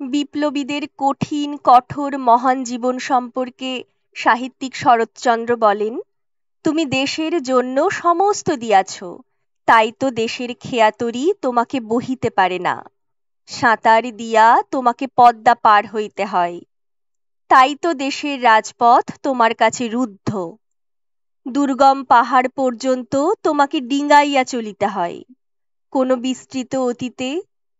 বিপ্লবীদের কঠিন কঠোর মহান জীবন সম্পর্কে সাহিত্যিক শরৎচন্দ্র বলেন, তুমি দেশের জন্য সমস্ত দিয়াছ, তাই তো দেশের খেয়াতরি তোমাকে বহিতে পারে না। সাঁতার দিয়া তোমাকে পদ্মা পার হইতে হয়, তাই তো দেশের রাজপথ তোমার কাছে রুদ্ধ। দুর্গম পাহাড় পর্যন্ত তোমাকে ডিঙ্গাইয়া চলিতে হয়। কোনো বিস্তৃত অতীতে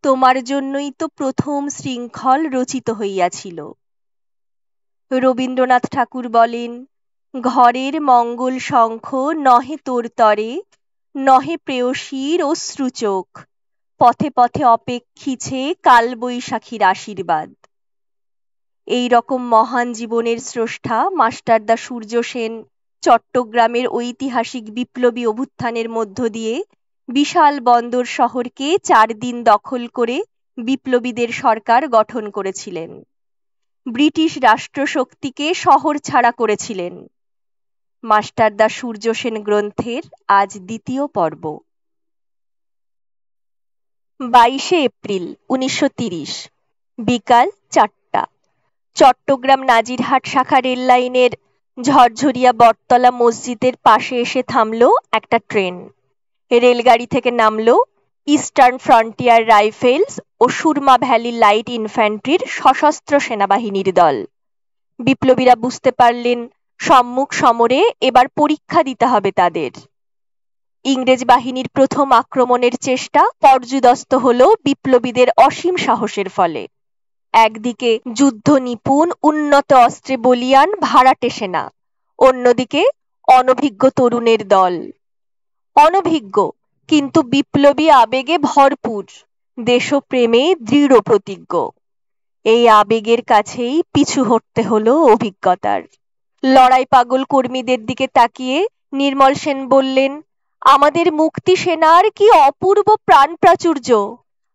তোমার জন্যই তো প্রথম শৃঙ্খল রচিত হইয়াছিল। রবীন্দ্রনাথ ঠাকুর বলেন, ঘরের মঙ্গল শঙ্খ নহে তোর তরে, নহে প্রেয়সীর অশ্রুচোখ, পথে পথে অপেক্ষিছে কালবৈশাখীর আশীর্বাদ। এই রকম মহান জীবনের স্রষ্টা মাস্টারদা সূর্য সেন চট্টগ্রামের ঐতিহাসিক বিপ্লবী অভ্যুত্থানের মধ্য দিয়ে বিশাল বন্দর শহরকে 4 দিন দখল করে বিপ্লবীদের সরকার গঠন করেছিলেন। ব্রিটিশ রাষ্ট্রশক্তিকে শহর ছাড়া করেছিলেন। মাস্টারদা সূর্য সেন গ্রন্থের আজ দ্বিতীয় পর্ব। 22শে এপ্রিল 1930 বিকাল 4টা। চট্টগ্রাম নাজিরহাট শাখা রেল লাইনের ঝরঝরিয়া বটতলা মসজিদের পাশে এসে থামল একটা ট্রেন। রেলগাড়ি থেকে নামল ইস্টার্ন ফ্রন্টিয়ার রাইফেলস ও সুরমা ভ্যালি লাইট ইনফ্যান্ট্রির সশস্ত্র সেনাবাহিনীর দল। বিপ্লবীরা বুঝতে পারলেন সম্মুখ সমরে এবার পরীক্ষা দিতে হবে তাদের। ইংরেজ বাহিনীর প্রথম আক্রমণের চেষ্টা পর্যুদস্ত হল বিপ্লবীদের অসীম সাহসের ফলে। একদিকে যুদ্ধ নিপুণ উন্নত অস্ত্রে বলিয়ান ভাড়াটে সেনা, অন্যদিকে অনভিজ্ঞ তরুণের দল। অনভিজ্ঞ কিন্তু বিপ্লবী আবেগে ভরপুর, দেশপ্রেমে দৃঢ় প্রতিজ্ঞ। এই আবেগের কাছেই পিছু হটতে হলো অভিজ্ঞতার। লড়াই পাগল কর্মীদের দিকে তাকিয়ে নির্মল সেন বললেন, আমাদের মুক্তি সেনার কি অপূর্ব প্রাণ প্রাচুর্য!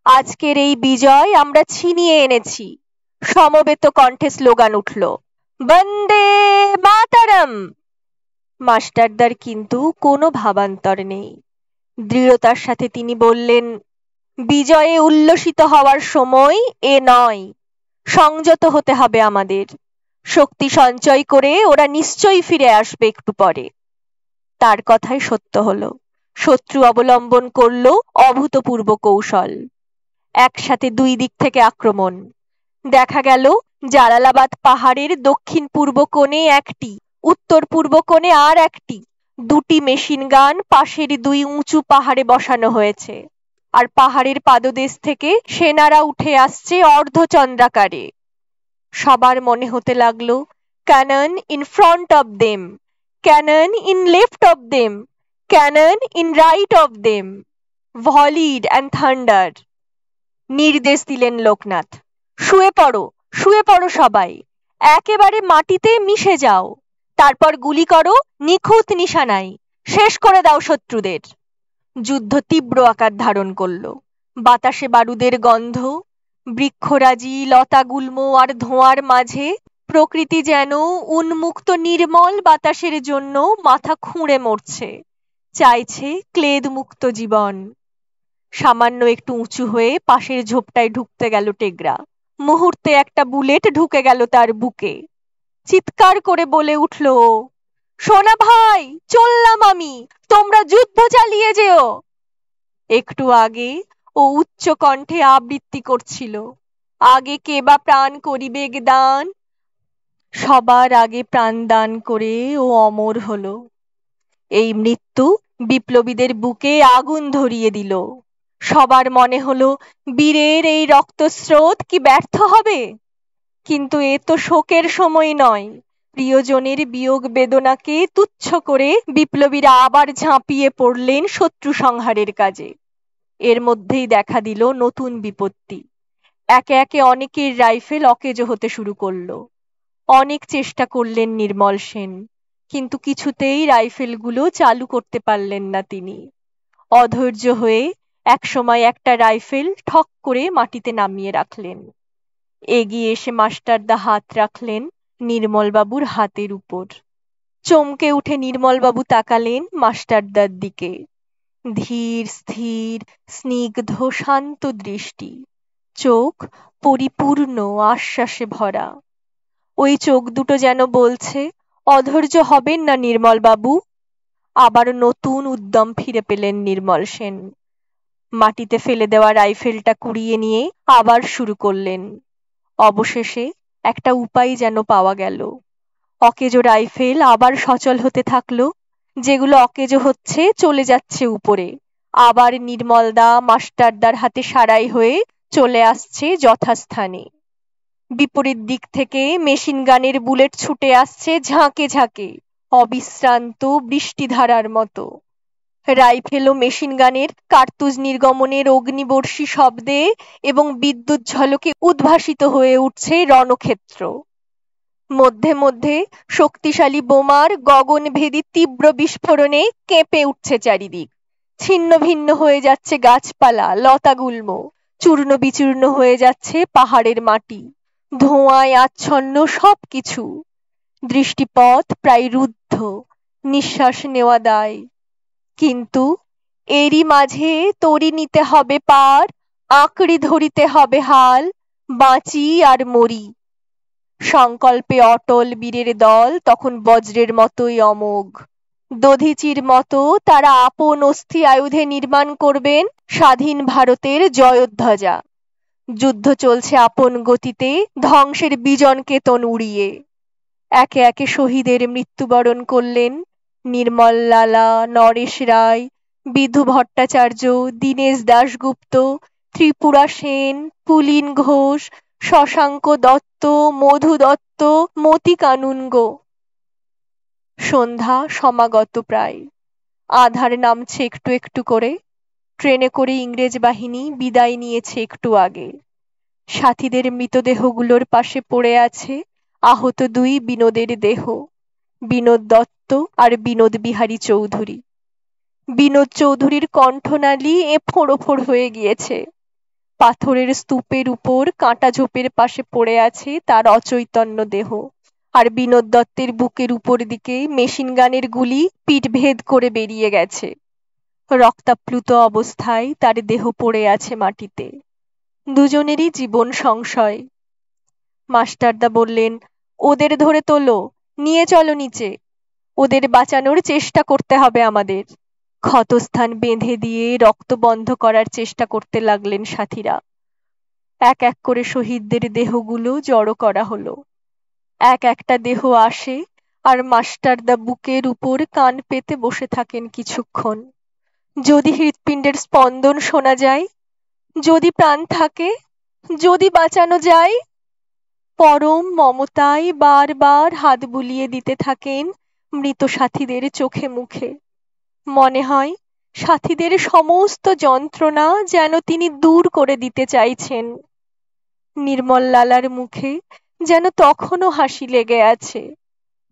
আজকের এই বিজয় আমরা ছিনিয়ে এনেছি। সমবেত কণ্ঠে স্লোগান উঠল, বন্দে মাতারম। মাস্টারদার কিন্তু কোনো ভাবান্তর নেই। দৃঢ়তার সাথে তিনি বললেন, বিজয়ে উল্লসিত হওয়ার সময় এ নয়, সংযত হতে হবে আমাদের। শক্তি সঞ্চয় করে ওরা নিশ্চয়ই ফিরে আসবে একটু পরে। তার কথাই সত্য হলো। শত্রু অবলম্বন করল অভূতপূর্ব কৌশল। একসাথে 2 দিক থেকে আক্রমণ। দেখা গেল জালালাবাদ পাহাড়ের দক্ষিণ পূর্ব কোণে একটি, উত্তর পূর্ব কোণে আর একটি, 2টি মেশিন গান পাশের 2 উঁচু পাহাড়ে বসানো হয়েছে। আর পাহাড়ের পাদদেশ থেকে সেনারা উঠে আসছে অর্ধচন্দ্রাকারে। সবার মনে হতে লাগলো, cannon in front of them, cannon in left of them, cannon in right of them, volleyed and thunder. নির্দেশ দিলেন লোকনাথ, শুয়ে পড়ো, শুয়ে পড়ো সবাই, একেবারে মাটিতে মিশে যাও। তারপর গুলি করো নিখুঁত নিশানায়, শেষ করে দাও শত্রুদের। যুদ্ধ তীব্র আকার ধারণ করল। বাতাসে বারুদের গন্ধ, বৃক্ষরাজি, লতাগুল্ম আর ধোঁয়ার মাঝে প্রকৃতি যেন উন্মুক্ত নির্মল বাতাসের জন্য মাথা খুঁড়ে মরছে, চাইছে ক্লেদ মুক্ত জীবন। সামান্য একটু উঁচু হয়ে পাশের ঝোপটায় ঢুকতে গেল টেগরা। মুহূর্তে একটা বুলেট ঢুকে গেল তার বুকে। চিৎকার করে বলে উঠল, সোনা ভাই, চললাম আমি, তোমরা যুদ্ধ চালিয়ে যেও। একটু আগে ও উচ্চ কণ্ঠে আবৃত্তি করছিল, আগে কে বা প্রাণ করিবেগ দান, সবার আগে প্রাণ দান করে ও অমর হলো। এই মৃত্যু বিপ্লবীদের বুকে আগুন ধরিয়ে দিল। সবার মনে হলো, বীরের এই রক্তস্রোত কি ব্যর্থ হবে? কিন্তু এ তো শোকের সময় নয়। প্রিয়জনের বিয়োগ বেদনাকে তুচ্ছ করে বিপ্লবীরা আবার ঝাঁপিয়ে পড়লেন শত্রু সংহারের কাজে। এর মধ্যেই দেখা দিল নতুন বিপত্তি। একে একে অনেকের রাইফেল অকেজো হতে শুরু করলো। অনেক চেষ্টা করলেন নির্মল সেন, কিন্তু কিছুতেই রাইফেলগুলো চালু করতে পারলেন না তিনি। অধৈর্য হয়ে একসময় একটা রাইফেল ঠক করে মাটিতে নামিয়ে রাখলেন। এগিয়ে এসে মাস্টারদা হাত রাখলেন নির্মলবাবুর হাতের উপর। চমকে উঠে নির্মলবাবু তাকালেন মাস্টারদার দিকে। ধীর স্থির স্নিগ্ধ শান্ত দৃষ্টি, চোখ পরিপূর্ণ আশ্বাসে ভরা। ওই চোখ দুটো যেন বলছে, অধৈর্য হবেন না নির্মল বাবু। আবার নতুন উদ্যম ফিরে পেলেন নির্মল সেন। মাটিতে ফেলে দেওয়া রাইফেলটা কুড়িয়ে নিয়ে আবার শুরু করলেন। অবশেষে একটা উপায় যেন পাওয়া গেল। অকেজো রাইফেল আবার সচল হতে থাকলো। যেগুলো অকেজো হচ্ছে চলে যাচ্ছে উপরে, আবার নির্মলদা মাস্টারদার হাতে সারাই হয়ে চলে আসছে যথাস্থানে। বিপরীত দিক থেকে মেশিন গানের বুলেট ছুটে আসছে ঝাঁকে ঝাঁকে, অবিশ্রান্ত বৃষ্টিধারার মতো। রাইফেল ও মেশিন গানের কার্তুজ নির্গমনের অগ্নিবর্ষী শব্দে এবং বিদ্যুৎ ঝলকে উদ্ভাসিত হয়ে উঠছে রণক্ষেত্র। মধ্যে মধ্যে শক্তিশালী বোমার গগনভেদী তীব্র বিস্ফোরণে কেঁপে উঠছে চারিদিক। ছিন্ন ভিন্ন হয়ে যাচ্ছে গাছপালা, লতাগুল্ম, চূর্ণ বিচূর্ণ হয়ে যাচ্ছে পাহাড়ের মাটি। ধোঁয়ায় আচ্ছন্ন সবকিছু। দৃষ্টিপথ প্রায় রুদ্ধ, নিঃশ্বাস নেওয়া দায়। কিন্তু এরই মাঝে তরি নিতে হবে পার, আঁকড়ে ধরিতে হবে হাল, বাঁচি আর মরি। সংকল্পে অটল বীরের দল তখন বজ্রের মতোই অমোঘ। দধিচির মতো তারা আপন অস্থি আয়ুধে নির্মাণ করবেন স্বাধীন ভারতের জয়োধ্বজা। যুদ্ধ চলছে আপন গতিতে, ধ্বংসের বিজন কেতন উড়িয়ে। একে একে শহীদের মৃত্যুবরণ করলেন নির্মল লালা, নরেশ রায়, বিধু ভট্টাচার্য, দীনেশ দাশগুপ্ত, ত্রিপুরা সেন, পুলিন ঘোষ, শশাঙ্ক দত্ত, মধু দত্ত, মতি কানুনগো। সন্ধ্যা সমাগত প্রায়। আধার নামছে একটু একটু করে। ট্রেনে করে ইংরেজ বাহিনী বিদায় নিয়েছে একটু আগে। সাথীদের মৃতদেহগুলোর পাশে পড়ে আছে আহত দুই বিনোদের দেহ, বিনোদ দত্ত আর বিনোদ বিহারী চৌধুরী। বিনোদ চৌধুরীর কণ্ঠনালী ফোঁড়ো ফোঁড় হয়ে গিয়েছে। পাথরের স্তূপের উপর কাঁটা ঝোপের পাশে পড়ে আছে তার অচৈতন্য দেহ। আর বিনোদ দত্তের বুকের উপর দিকে মেশিন গানের গুলি পিঠ ভেদ করে বেরিয়ে গেছে। রক্তাপ্লুত অবস্থায় তার দেহ পড়ে আছে মাটিতে। দুজনেরই জীবন সংশয়। মাস্টারদা বললেন, ওদের ধরে তোলো, নিয়ে চলো নিচে। ওদের বাঁচানোর চেষ্টা করতে হবে আমাদের। ক্ষতস্থান বেঁধে দিয়ে রক্ত বন্ধ করার চেষ্টা করতে লাগলেন সাথীরা। এক এক করে শহীদদের দেহগুলো জড়ো করা হলো। এক একটা দেহ আসে আর মাস্টারদা বুকের উপর কান পেতে বসে থাকেন কিছুক্ষণ। যদি হৃৎপিণ্ডের স্পন্দন শোনা যায়, যদি প্রাণ থাকে, যদি বাঁচানো যায়। পরম মমতায় বারবার হাত বুলিয়ে দিতে থাকেন মৃত সাথীদের চোখে মুখে। মনে হয় সাথীদের সমস্ত যন্ত্রণা যেন তিনি দূর করে দিতে চাইছেন। নির্মল লালার মুখে যেন তখনও হাসি লেগে আছে,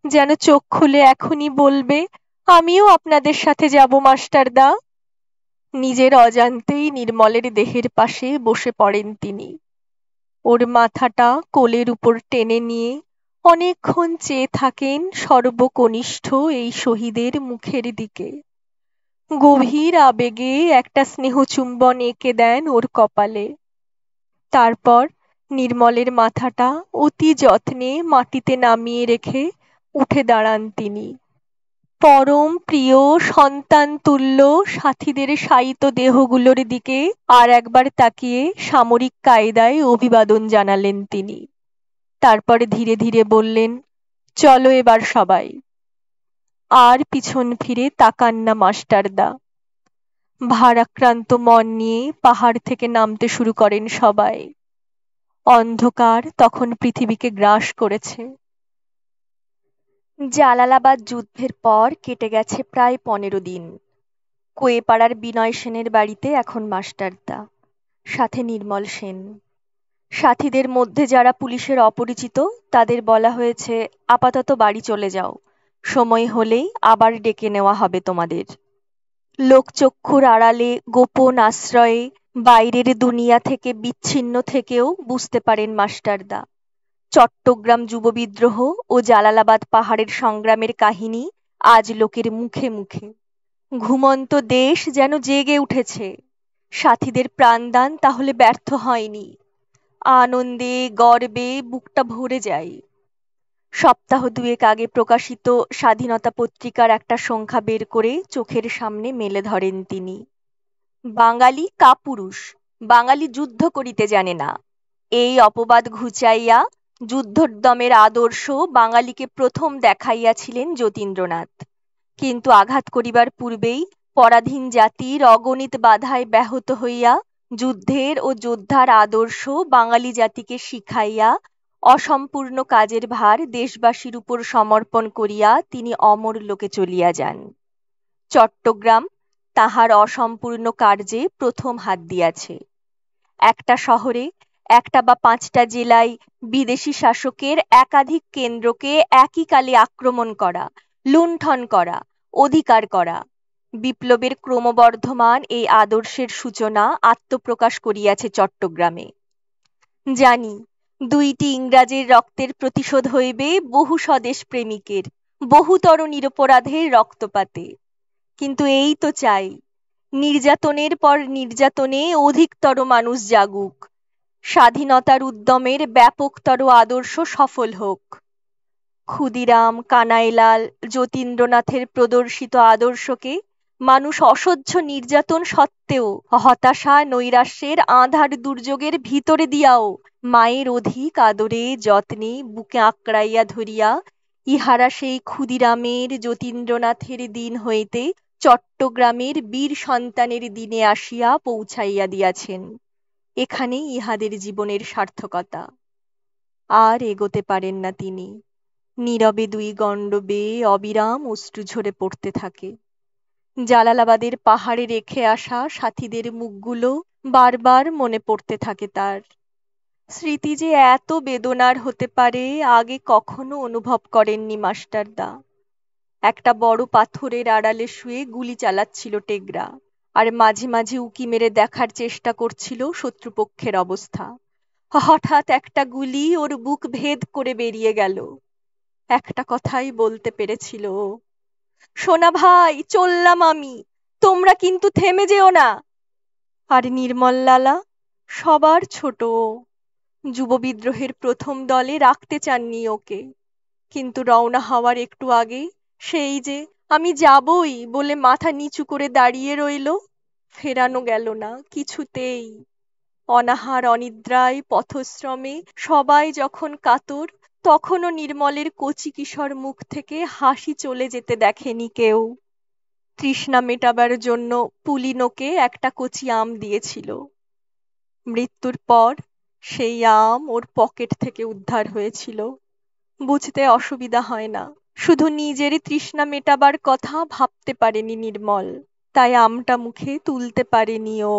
যেন চোখ খুলে এখনই বলবে, আমিও আপনাদের সাথে যাব মাস্টারদা। নিজের অজান্তেই নির্মলের দেহের পাশে বসে পড়েন তিনি। ওর মাথাটা কোলের উপর টেনে নিয়ে অনেকক্ষণ চেয়ে থাকেন সর্বকনিষ্ঠ এই শহীদের মুখের দিকে। গভীর আবেগে একটা স্নেহচুম্বন এঁকে দেন ওর কপালে। তারপর নির্মলের মাথাটা অতি যত্নে মাটিতে নামিয়ে রেখে উঠে দাঁড়ান তিনি। পরম প্রিয় সন্তান তুল্য সাথীদের শায়িত দেহগুলোর দিকে আর একবার তাকিয়ে সামরিক কায়দায় অভিবাদন জানালেন তিনি। তারপর ধীরে ধীরে বললেন, চলো এবার সবাই। আর পিছন ফিরে তাকান না মাস্টারদা। ভারাক্রান্ত মন নিয়ে পাহাড় থেকে নামতে শুরু করেন সবাই। অন্ধকার তখন পৃথিবীকে গ্রাস করেছে। জালালাবাদ যুদ্ধের পর কেটে গেছে প্রায় 15 দিন। কোয়েপাড়ার বিনয় সেনের বাড়িতে এখন মাস্টারদা, সাথে নির্মল সেন। সাথীদের মধ্যে যারা পুলিশের অপরিচিত তাদের বলা হয়েছে, আপাতত বাড়ি চলে যাও, সময় হলেই আবার ডেকে নেওয়া হবে তোমাদের। লোকচক্ষুর আড়ালে গোপন আশ্রয়ে বাইরের দুনিয়া থেকে বিচ্ছিন্ন থেকেও বুঝতে পারেন মাস্টারদা, চট্টগ্রাম যুব বিদ্রোহ ও জালালাবাদ পাহাড়ের সংগ্রামের কাহিনী আজ লোকের মুখে মুখে। ঘুমন্ত দেশ যেন জেগে উঠেছে। সাথীদের প্রাণদান তাহলে ব্যর্থ হয়নি। আনন্দে গর্বে বুকটা ভরে যায়। সপ্তাহ দুয়েক আগে প্রকাশিত স্বাধীনতা পত্রিকার একটা সংখ্যা বের করে চোখের সামনে মেলে ধরেন তিনি। বাঙালি কাপুরুষ, বাঙালি যুদ্ধ করিতে জানে না, এই অপবাদ ঘুচাইয়া যুদ্ধোদ্যমের আদর্শ বাঙালিকে প্রথম দেখাইয়াছিলেন যতীন্দ্রনাথ। কিন্তু আঘাত করিবার পূর্বেই পরাধীন জাতির অগণিত বাধায় ব্যাহত হইয়া যুদ্ধের ও যোদ্ধার আদর্শ বাঙালি জাতিকে শিখাইয়া অসম্পূর্ণ কাজের ভার দেশবাসীর উপর সমর্পণ করিয়া তিনি অমর লোকে চলিয়া যান। চট্টগ্রাম তাহার অসম্পূর্ণ কার্যে প্রথম হাত দিয়াছে। একটা শহরে, একটা বা পাঁচটা জেলায় বিদেশি শাসকের একাধিক কেন্দ্রকে একই কালে আক্রমণ করা, লুণ্ঠন করা, অধিকার করা, বিপ্লবের ক্রমবর্ধমান এই আদর্শের সূচনা আত্মপ্রকাশ করিয়াছে চট্টগ্রামে। জানি, দুইটি ইংরাজের রক্তের প্রতিশোধ হইবে বহু স্বদেশ প্রেমিকের, বহুতর নিরপরাধের রক্তপাতে। কিন্তু এই তো চাই, নির্যাতনের পর নির্যাতনে অধিকতর মানুষ জাগুক, স্বাধীনতার উদ্যমের ব্যাপকতর আদর্শ সফল হোক। ক্ষুদিরাম, কানাইলাল, যতীন্দ্রনাথের প্রদর্শিত আদর্শকে মানুষ অসহ্য নির্যাতন সত্ত্বেও, হতাশা নৈরাশ্যের আঁধার দুর্যোগের ভিতরে দিয়াও মায়ের অধিক আদরে যত্নে বুকে আঁকড়াইয়া ধরিয়া ইহারা সেই ক্ষুদিরামের, যতীন্দ্রনাথের দিন হইতে চট্টগ্রামের বীর সন্তানের দিনে আসিয়া পৌঁছাইয়া দিয়াছেন। এখানেই ইহাদের জীবনের সার্থকতা। আর এগোতে পারেন না তিনি। নীরবে দুই গণ্ড বেয়ে অবিরাম অশ্রু ঝরে পড়তে থাকে। জালালাবাদের পাহাড়ে রেখে আসা সাথীদের মুখগুলো বারবার মনে পড়তে থাকে তার। স্মৃতি যে এত বেদনার হতে পারে আগে কখনো অনুভব করেননি মাস্টারদা। একটা বড় পাথরের আড়ালে শুয়ে গুলি চালাচ্ছিল টেগরা, আর মাঝে মাঝে উকি মেরে দেখার চেষ্টা করছিল শত্রুপক্ষের অবস্থা। হঠাৎ একটা গুলি ওর বুক ভেদ করে বেরিয়ে গেল। একটা কথাই বলতে পেরেছিল, সোনা ভাই, চললাম আমি, তোমরা কিন্তু থেমে যেও না। আর নির্মল লালা, সবার ছোট, যুব বিদ্রোহের প্রথম দলে রাখতে চাননি ওকে, কিন্তু রওনা হওয়ার একটু আগে সেই যে আমি যাবই বলে মাথা নিচু করে দাঁড়িয়ে রইল, ফেরানো গেল না কিছুতেই। অনাহার অনিদ্রায় পথশ্রমে সবাই যখন কাতর, তখনও নির্মলের কচি কিশোর মুখ থেকে হাসি চলে যেতে দেখেনি কেউ। তৃষ্ণা মেটাবার জন্য পুলিনোকে একটা কচি আম দিয়েছিল। মৃত্যুর পর সেই আম ওর পকেট থেকে উদ্ধার হয়েছিল। বুঝতে অসুবিধা হয় না, শুধু নিজেরই তৃষ্ণা মেটাবার কথা ভাবতে পারেনি নির্মল, তাই আমটা মুখে তুলতে পারেনি ও।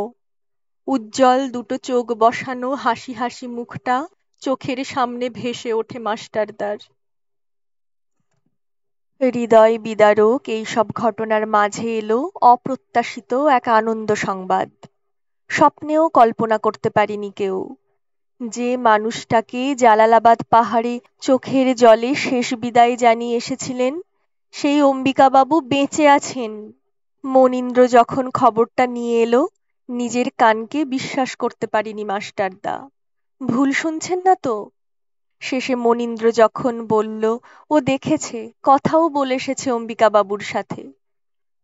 উজ্জ্বল দুটো চোখ বসানো হাসি হাসি মুখটা চোখের সামনে ভেসে ওঠে মাস্টারদার। হৃদয় বিদারক এইসব ঘটনার মাঝে এলো অপ্রত্যাশিত এক আনন্দ সংবাদ। স্বপ্নেও কল্পনা করতে পারিনি কেউ, যে মানুষটাকে জালালাবাদ পাহাড়ে চোখের জলে শেষ বিদায় জানিয়ে এসেছিলেন, সেই অম্বিকাবাবু বেঁচে আছেন। মনীন্দ্র যখন খবরটা নিয়ে এলো, নিজের কানকে বিশ্বাস করতে পারিনি মাস্টারদা। ভুল শুনছেন না তো? শেষে মনীন্দ্র যখন বলল ও দেখেছে, কথাও বলে এসেছে অম্বিকাবাবুর সাথে,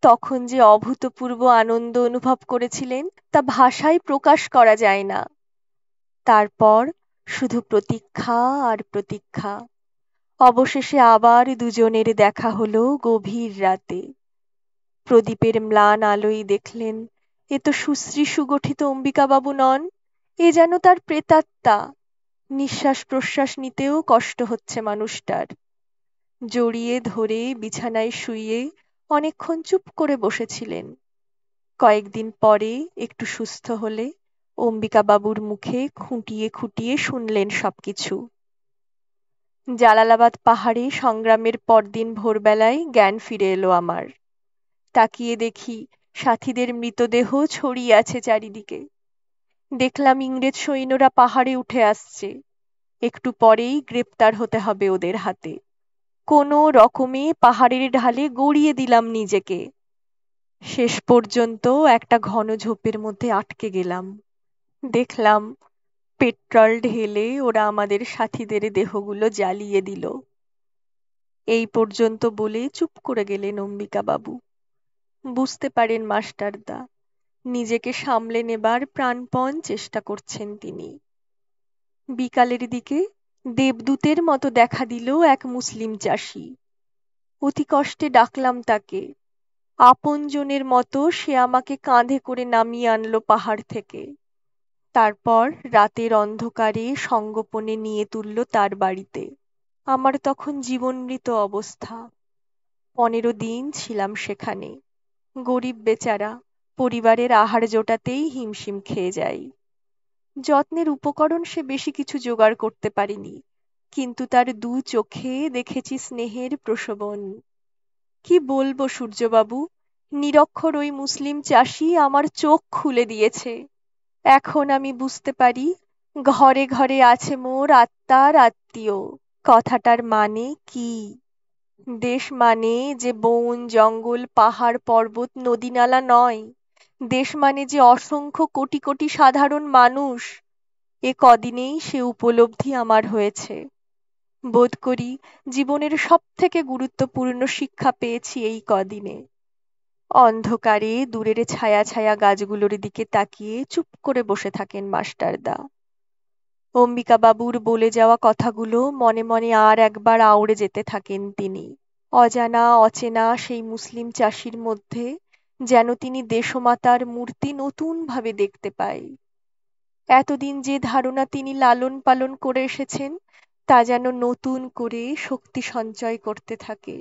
তখন যে অভূতপূর্ব আনন্দ অনুভব করেছিলেন তা ভাষায় প্রকাশ করা যায় না। তারপর শুধু প্রতীক্ষা আর প্রতীক্ষা। অবশেষে আবার দুজনের দেখা হলো গভীর রাতে। প্রদীপের ম্লান আলোয় দেখলেন, এ তো সুশ্রী সুগঠিত অম্বিকাবাবু নন, এ যেন তার প্রেতাত্মা। নিঃশ্বাস প্রশ্বাস নিতেও কষ্ট হচ্ছে মানুষটার। জড়িয়ে ধরে বিছানায় শুইয়ে অনেকক্ষণ চুপ করে বসেছিলেন। কয়েকদিন পরে একটু সুস্থ হলে অম্বিকাবাবুর মুখে খুঁটিয়ে খুঁটিয়ে শুনলেন সবকিছু। জালালাবাদ পাহাড়ে সংগ্রামের পরদিন ভোরবেলায় জ্ঞান ফিরে এলো আমার। তাকিয়ে দেখি সাথীদের মৃতদেহ ছড়িয়ে আছে চারিদিকে। দেখলাম ইংরেজ সৈন্যরা পাহাড়ে উঠে আসছে। একটু পরেই গ্রেপ্তার হতে হবে ওদের হাতে। কোনো রকমে পাহাড়ের ঢালে গড়িয়ে দিলাম নিজেকে। শেষ পর্যন্ত একটা ঘন ঝোপের মধ্যে আটকে গেলাম। দেখলাম পেট্রোল ঢেলে ওরা আমাদের সাথীদের দেহগুলো জ্বালিয়ে দিল। এই পর্যন্ত বলে চুপ করে গেলেন অম্বিকাবাবু। বুঝতে পারেন মাস্টারদা, নিজেকে সামলে নেবার প্রাণপণ চেষ্টা করছেন তিনি। বিকালের দিকে দেবদূতের মতো দেখা দিল এক মুসলিম চাষি। অতি কষ্টে ডাকলাম তাকে। আপনজনের মতো সে আমাকে কাঁধে করে নামিয়ে আনলো পাহাড় থেকে। তারপর রাতের অন্ধকারে সঙ্গোপনে নিয়ে তুলল তার বাড়িতে। আমার তখন জীবনমৃত অবস্থা। 15 দিন ছিলাম সেখানে। গরিব বেচারা, পরিবারের আহার জোটাতেই হিমশিম খেয়ে যাই। যত্নের উপকরণ সে বেশি কিছু জোগাড় করতে পারেনি, কিন্তু তার 2 চোখে দেখেছি স্নেহের প্রসবন। কি বলবো সূর্যবাবু, নিরক্ষর ওই মুসলিম চাষি আমার চোখ খুলে দিয়েছে। এখন আমি বুঝতে পারি, ঘরে ঘরে আছে মোর আত্মার আত্মীয়। কথাটার মানে কি? দেশ মানে যে বন জঙ্গল পাহাড় পর্বত নদী নালা নয়। দেশ মানে যে অসংখ্য কোটি কোটি সাধারণ মানুষ। এ কদিনেই সে উপলব্ধি আমার হয়েছে। বোধ করি জীবনের সবথেকে গুরুত্বপূর্ণ শিক্ষা পেয়েছি এই কদিনে। অন্ধকারে দূরের ছায়া ছায়া গাছগুলোর দিকে তাকিয়ে চুপ করে বসে থাকেন মাস্টারদা। অম্বিকাবাবুর বলে যাওয়া কথাগুলো মনে মনে আর একবার আওড়ে যেতে থাকেন তিনি। অজানা অচেনা সেই মুসলিম চাষির মধ্যে যেন তিনি দেশমাতার মূর্তি নতুন ভাবে দেখতে পায়। এতদিন যে ধারণা তিনি লালন পালন করে এসেছেন, তা যেন নতুন করে শক্তি সঞ্চয় করতে থাকে।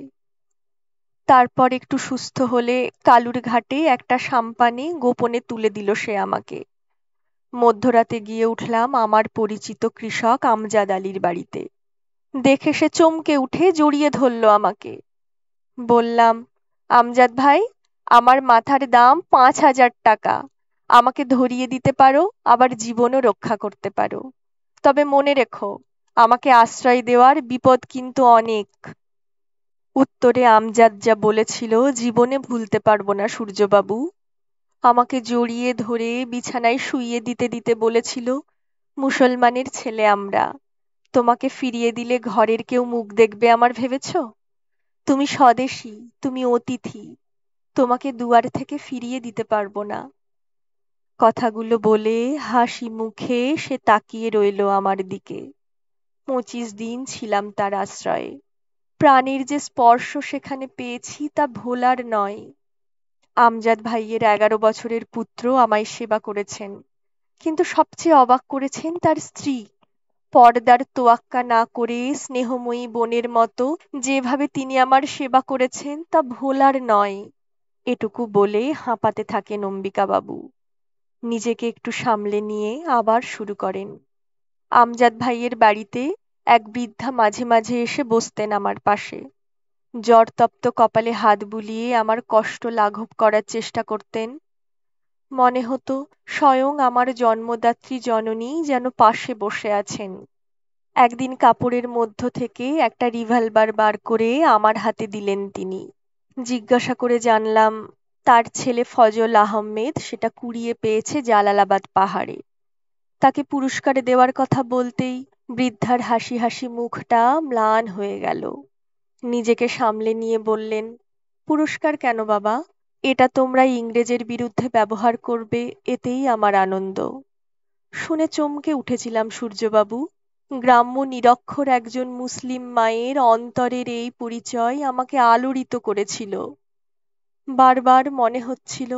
তারপর একটু সুস্থ হলে কালুর ঘাটে একটা সাম্পানে গোপনে তুলে দিল সে আমাকে। মধ্যরাতে গিয়ে উঠলাম আমার পরিচিত কৃষক আমজাদ আলীর বাড়িতে। দেখে সে চমকে উঠে জড়িয়ে ধরল আমাকে। বললাম, আমজাদ ভাই, আমার মাথার দাম 5,000 টাকা। আমাকে ধরিয়ে দিতে পারো, আবার জীবনও রক্ষা করতে পারো। তবে মনে রেখো, আমাকে আশ্রয় দেওয়ার বিপদ কিন্তু অনেক। উত্তরে আমজাদ যা বলেছিল জীবনে ভুলতে পারবো না সূর্যবাবু। আমাকে জড়িয়ে ধরে বিছানায় শুইয়ে দিতে দিতে বলেছিল, মুসলমানের ছেলে আমরা, তোমাকে ফিরিয়ে দিলে ঘরের কেউ মুখ দেখবে আমার ভেবেছ? তুমি স্বদেশী, তুমি অতিথি, তোমাকে দুয়ার থেকে ফিরিয়ে দিতে পারবো না। কথাগুলো বলে হাসি মুখে সে তাকিয়ে রইল আমার দিকে। 25 দিন ছিলাম তার আশ্রয়ে। প্রাণের যে স্পর্শ সেখানে পেয়েছি তা ভোলার নয়। আমজাদ ভাইয়ের 11 বছরের পুত্র আমায় সেবা করেছেন, কিন্তু সবচেয়ে অবাক করেছেন তার স্ত্রী। পর্দার তোয়াক্কা না করে স্নেহময়ী বোনের মতো যেভাবে তিনি আমার সেবা করেছেন তা ভোলার নয়। এটুকু বলে হাঁপাতে থাকেন অম্বিকাবাবু। নিজেকে একটু সামলে নিয়ে আবার শুরু করেন। আমজাদ ভাইয়ের বাড়িতে এক বৃদ্ধা মাঝে মাঝে এসে বসতেন আমার পাশে। জ্বরতপ্ত কপালে হাত বুলিয়ে আমার কষ্ট লাঘব করার চেষ্টা করতেন। মনে হতো স্বয়ং আমার জন্মদাত্রী জননী যেন পাশে বসে আছেন। একদিন কাপড়ের মধ্য থেকে একটা রিভলভার বার করে আমার হাতে দিলেন তিনি। জিজ্ঞাসা করে জানলাম, তার ছেলে ফজল আহমেদ সেটা কুড়িয়ে পেয়েছে জালালাবাদ পাহাড়ে। তাকে পুরস্কার দেওয়ার কথা বলতেই বৃদ্ধার হাসি হাসি মুখটা ম্লান হয়ে গেল। নিজেকে সামলে নিয়ে বললেন, পুরস্কার কেন বাবা? এটা তোমরা ইংরেজের বিরুদ্ধে ব্যবহার করবে, এতেই আমার আনন্দ। শুনে চমকে উঠেছিলাম সূর্যবাবু। গ্রাম্য নিরক্ষর একজন মুসলিম মায়ের অন্তরের এই পরিচয় আমাকে আলোড়িত করেছিল। বারবার মনে হচ্ছিল,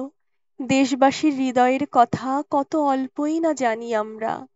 দেশবাসীর হৃদয়ের কথা কত অল্পই না জানি আমরা।